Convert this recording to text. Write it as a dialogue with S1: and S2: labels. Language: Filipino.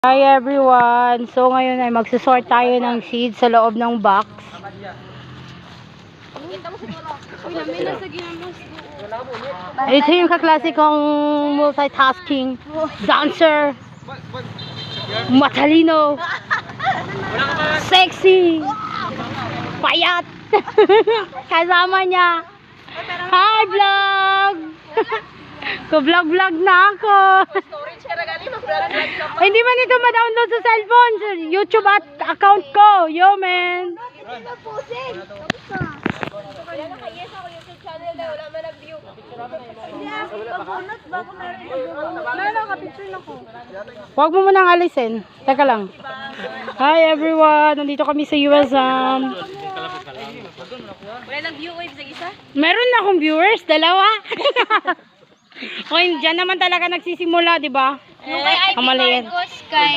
S1: Hi everyone! So ngayon ay magsisort tayo ng seeds sa loob ng box. Ito yung kaklasikong multitasking dancer, matalino, sexy, payat. Kasama niya. Hi vlog! Ko-vlog-vlog na ako. Hindi man ito ma-download sa cellphone. Sa YouTube at account ko. Yo, man. Huwag mo munang alisin. Teka lang. Hi, everyone. Nandito kami sa USM.
S2: Wala nang view wave sa isa?
S1: Meron na akong viewers. Dalawa. O, dyan naman talaga nagsisimula, di ba?
S2: Yung kay
S1: Kamalian.
S2: Marcos, kay